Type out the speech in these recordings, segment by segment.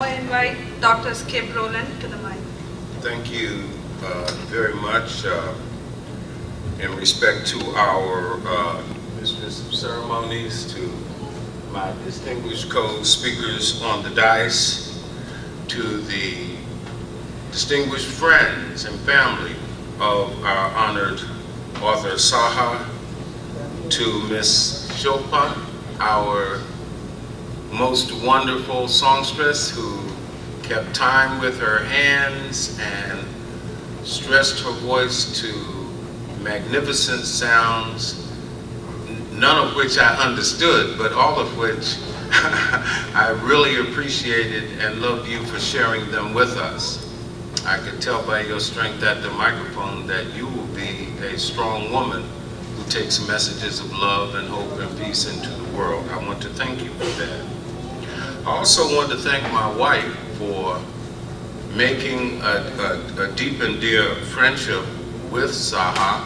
I invite Dr. Skip Rowland to the mic. Thank you very much. In respect to our Mistress of Ceremonies, to my distinguished co-speakers on the dais, to the distinguished friends and family of our honored author Saha, to Miss Shilpa, our most wonderful songstress who kept time with her hands and stretched her voice to magnificent sounds, none of which I understood, but all of which I really appreciated and love you for sharing them with us. I could tell by your strength at the microphone that you will be a strong woman who takes messages of love and hope and peace into the world. I want to thank you for that. I also want to thank my wife for making a deep and dear friendship with Saha,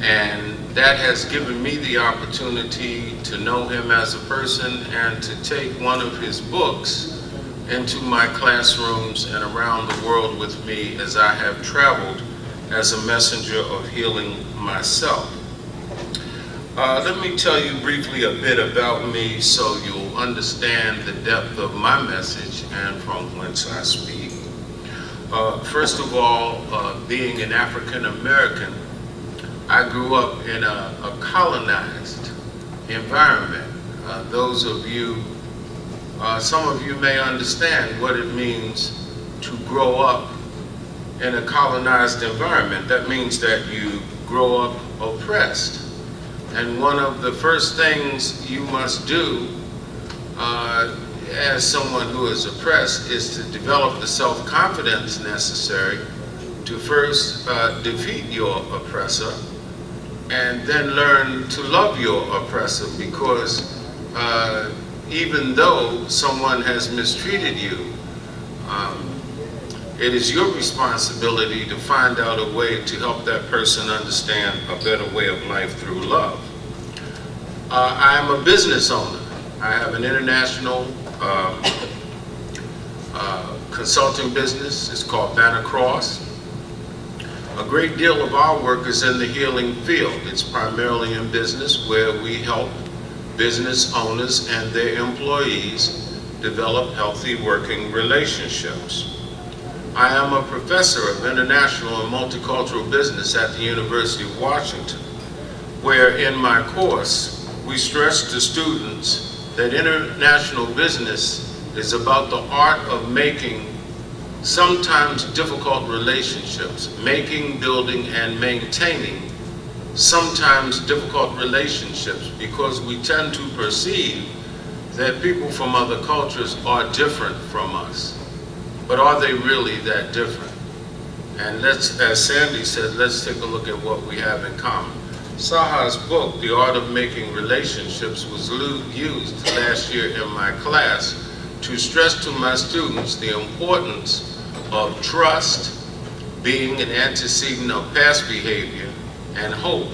and that has given me the opportunity to know him as a person and to take one of his books into my classrooms and around the world with me as I have traveled as a messenger of healing myself. Let me tell you briefly a bit about me so you'll understand the depth of my message and from whence I speak. First of all, being an African American, I grew up in a colonized environment. Those of you, some of you may understand what it means to grow up in a colonized environment. That means that you grow up oppressed. And one of the first things you must do as someone who is oppressed is to develop the self-confidence necessary to first defeat your oppressor and then learn to love your oppressor, because even though someone has mistreated you, it is your responsibility to find out a way to help that person understand a better way of life through love. I am a business owner. I have an international consulting business. It's called Banner Cross. A great deal of our work is in the healing field. It's primarily in business, where we help business owners and their employees develop healthy working relationships. I am a professor of international and multicultural business at the University of Washington, where in my course we stress to students that international business is about the art of making sometimes difficult relationships, making, building, and maintaining sometimes difficult relationships, because we tend to perceive that people from other cultures are different from us. But are they really that different? And let's, as Sandy said, let's take a look at what we have in common. Saha's book, The Art of Making Relationships, was used last year in my class to stress to my students the importance of trust being an antecedent of past behavior and hope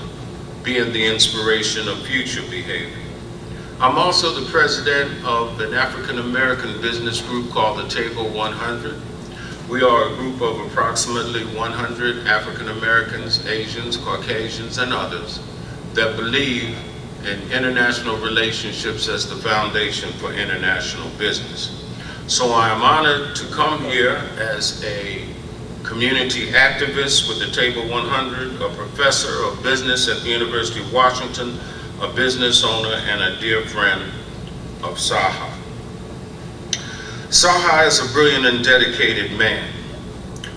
being the inspiration of future behavior. I'm also the president of an African American business group called the Table 100. We are a group of approximately 100 African Americans, Asians, Caucasians, and others that believe in international relationships as the foundation for international business. So I am honored to come here as a community activist with the Table 100, a professor of business at the University of Washington, a business owner, and a dear friend of Saha. Saha is a brilliant and dedicated man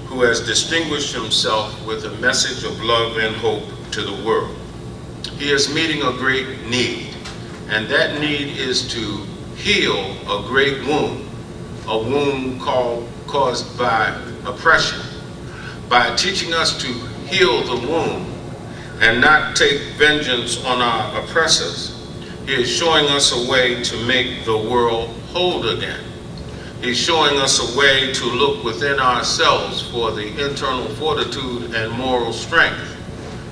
who has distinguished himself with a message of love and hope to the world. He is meeting a great need, and that need is to heal a great wound, a wound caused by oppression. By teaching us to heal the wound and not take vengeance on our oppressors, he is showing us a way to make the world whole again. He's showing us a way to look within ourselves for the internal fortitude and moral strength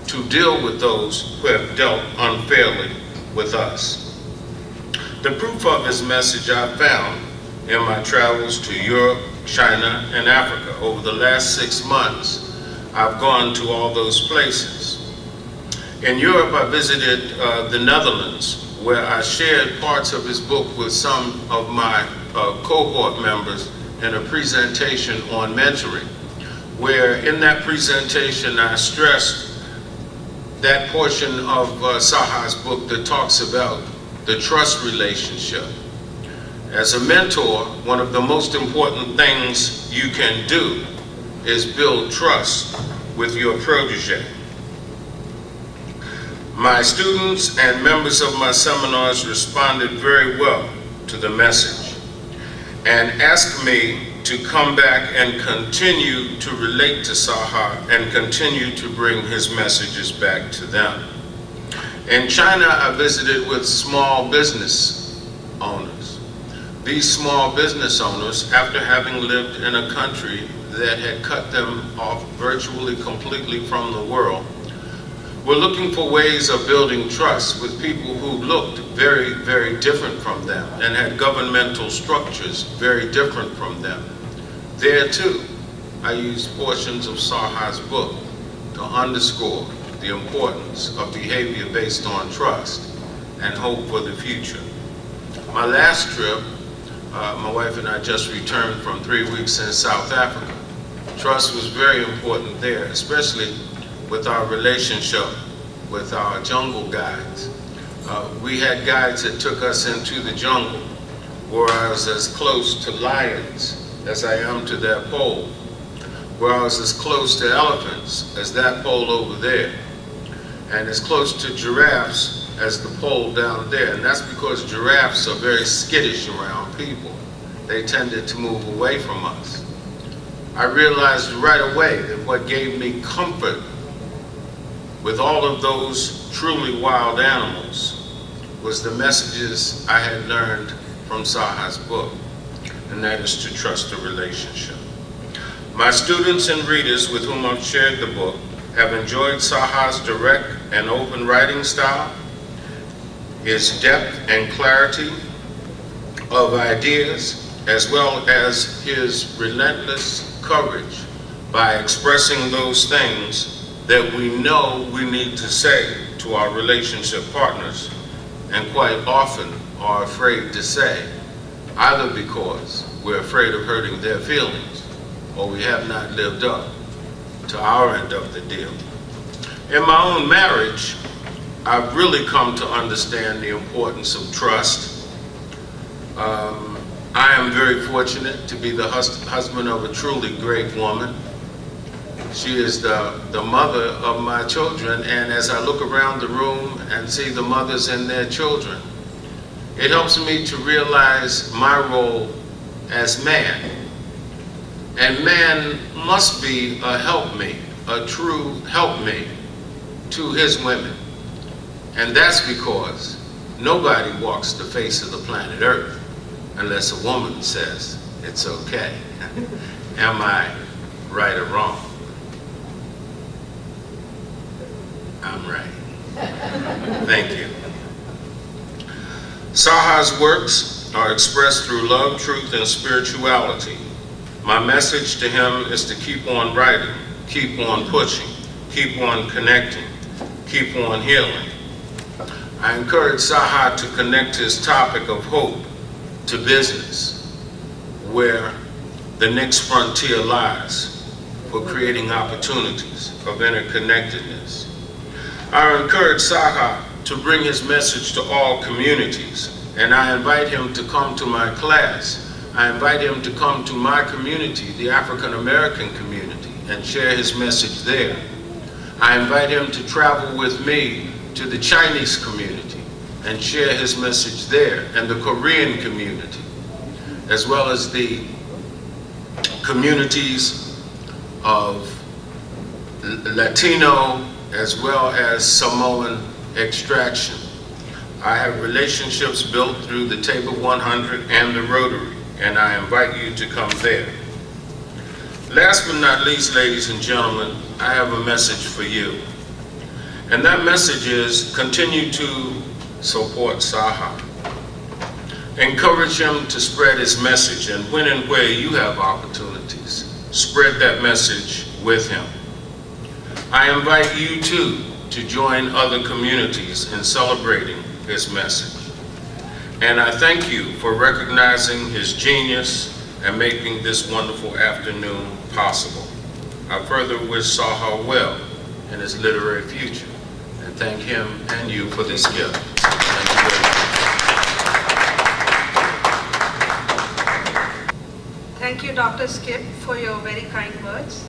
to deal with those who have dealt unfairly with us. The proof of his message I found in my travels to Europe, China, and Africa. Over the last 6 months, I've gone to all those places. In Europe, I visited the Netherlands, where I shared parts of his book with some of my cohort members in a presentation on mentoring, where in that presentation I stressed that portion of Saha's book that talks about the trust relationship. As a mentor, one of the most important things you can do is build trust with your protege. My students and members of my seminars responded very well to the message and asked me to come back and continue to relate to Saha and continue to bring his messages back to them. In China, I visited with small business owners. These small business owners, after having lived in a country that had cut them off virtually completely from the world, were looking for ways of building trust with people who looked very, very different from them and had governmental structures very different from them. There too, I used portions of Saha's book to underscore the importance of behavior based on trust and hope for the future. My last trip, my wife and I just returned from 3 weeks in South Africa. Trust was very important there, especially with our relationship with our jungle guides. We had guides that took us into the jungle where I was as close to lions as I am to that pole, where I was as close to elephants as that pole over there, and as close to giraffes as the pole down there. And that's because giraffes are very skittish around people. They tended to move away from us. I realized right away that what gave me comfort with all of those truly wild animals was the messages I had learned from Saha's book, and that is to trust a relationship. My students and readers with whom I've shared the book have enjoyed Saha's direct and open writing style, his depth and clarity of ideas, as well as his relentless courage by expressing those things that we know we need to say to our relationship partners, and quite often are afraid to say, either because we're afraid of hurting their feelings or we have not lived up to our end of the deal. In my own marriage, I've really come to understand the importance of trust. I am very fortunate to be the husband of a truly great woman. She is the mother of my children, and as I look around the room and see the mothers and their children, it helps me to realize my role as man. And man must be a helpmate, a true helpmate to his women. And that's because nobody walks the face of the planet Earth unless a woman says it's okay. Am I right or wrong? I'm right. Thank you. Saha's works are expressed through love, truth, and spirituality. My message to him is to keep on writing, keep on pushing, keep on connecting, keep on healing. I encourage Saha to connect his topic of hope to business, where the next frontier lies for creating opportunities of interconnectedness. I encourage Saha to bring his message to all communities, and I invite him to come to my class. I invite him to come to my community, the African American community, and share his message there. I invite him to travel with me to the Chinese community and share his message there, and the Korean community, as well as the communities of Latino as well as Samoan extraction. I have relationships built through the Table 100 and the Rotary, and I invite you to come there. Last but not least, ladies and gentlemen, I have a message for you. And that message is continue to support Saha. Encourage him to spread his message, and when and where you have opportunities, spread that message with him. I invite you too to join other communities in celebrating his message. And I thank you for recognizing his genius and making this wonderful afternoon possible. I further wish Saha well in his literary future and thank him and you for this gift. Thank you very much. Thank you, Dr. Skip, for your very kind words.